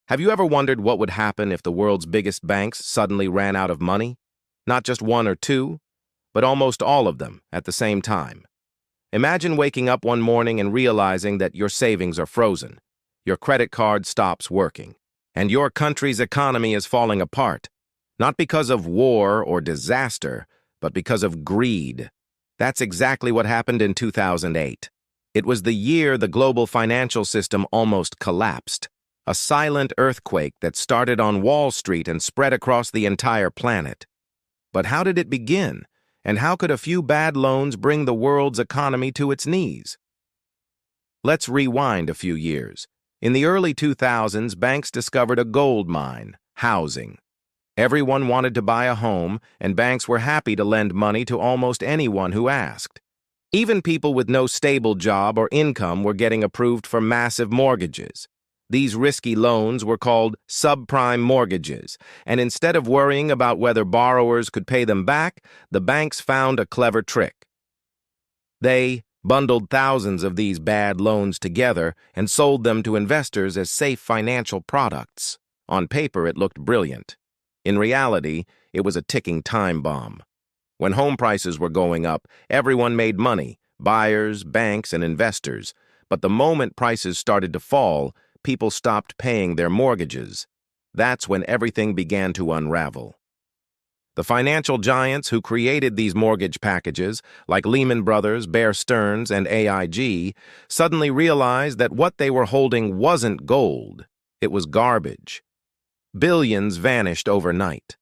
Have you ever wondered what would happen if the world's biggest banks suddenly ran out of money? Not just one or two, but almost all of them at the same time. Imagine waking up one morning and realizing that your savings are frozen, your credit card stops working, and your country's economy is falling apart, not because of war or disaster, but because of greed. That's exactly what happened in 2008. It was the year the global financial system almost collapsed. A silent earthquake that started on Wall Street and spread across the entire planet. But how did it begin? And how could a few bad loans bring the world's economy to its knees? Let's rewind a few years. In the early 2000s, banks discovered a gold mine: housing. Everyone wanted to buy a home, and banks were happy to lend money to almost anyone who asked. Even people with no stable job or income were getting approved for massive mortgages. These risky loans were called subprime mortgages, and instead of worrying about whether borrowers could pay them back, the banks found a clever trick. They bundled thousands of these bad loans together and sold them to investors as safe financial products. On paper, it looked brilliant. In reality, it was a ticking time bomb. When home prices were going up, everyone made money: buyers, banks, and investors. But the moment prices started to fall, people stopped paying their mortgages. That's when everything began to unravel. The financial giants who created these mortgage packages, like Lehman Brothers, Bear Stearns, and AIG, suddenly realized that what they were holding wasn't gold. It was garbage. Billions vanished overnight.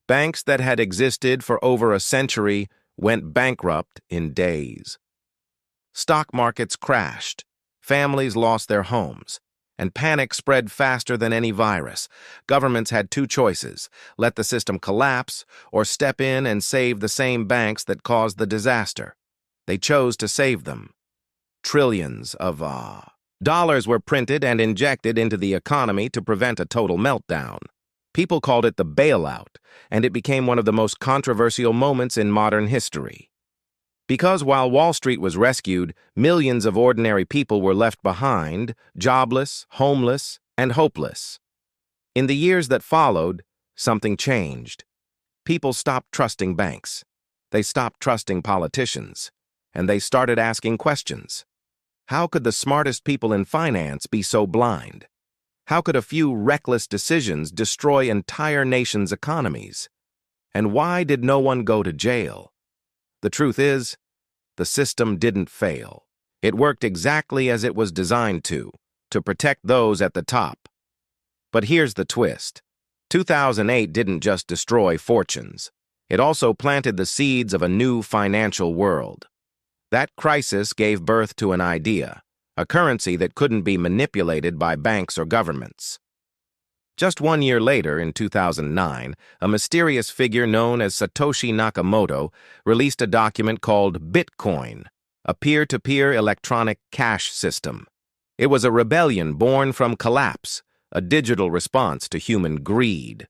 Banks that had existed for over a century went bankrupt in days. Stock markets crashed. Families lost their homes. And panic spread faster than any virus. Governments had two choices: let the system collapse or step in and save the same banks that caused the disaster. They chose to save them. Trillions of dollars were printed and injected into the economy to prevent a total meltdown. People called it the bailout, and it became one of the most controversial moments in modern history. Because while Wall Street was rescued, millions of ordinary people were left behind, jobless, homeless, and hopeless. In the years that followed, something changed. People stopped trusting banks. They stopped trusting politicians. And they started asking questions. How could the smartest people in finance be so blind? How could a few reckless decisions destroy entire nations' economies? And why did no one go to jail? The truth is, the system didn't fail. It worked exactly as it was designed to protect those at the top. But here's the twist. 2008 didn't just destroy fortunes. It also planted the seeds of a new financial world. That crisis gave birth to an idea, a currency that couldn't be manipulated by banks or governments. Just 1 year later, in 2009, a mysterious figure known as Satoshi Nakamoto released a document called Bitcoin, a peer-to-peer electronic cash system. It was a rebellion born from collapse, a digital response to human greed.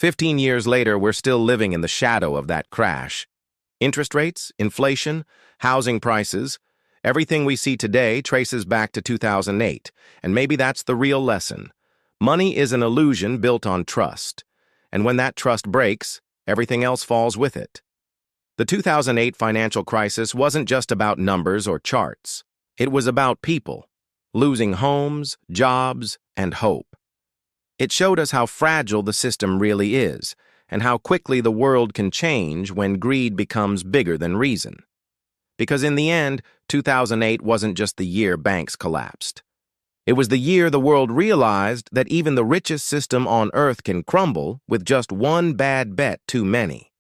15 years later, we're still living in the shadow of that crash. Interest rates, inflation, housing prices, everything we see today traces back to 2008, and maybe that's the real lesson. Money is an illusion built on trust, and when that trust breaks, everything else falls with it. The 2008 financial crisis wasn't just about numbers or charts. It was about people, losing homes, jobs, and hope. It showed us how fragile the system really is, and how quickly the world can change when greed becomes bigger than reason. Because in the end, 2008 wasn't just the year banks collapsed. It was the year the world realized that even the richest system on Earth can crumble with just one bad bet too many.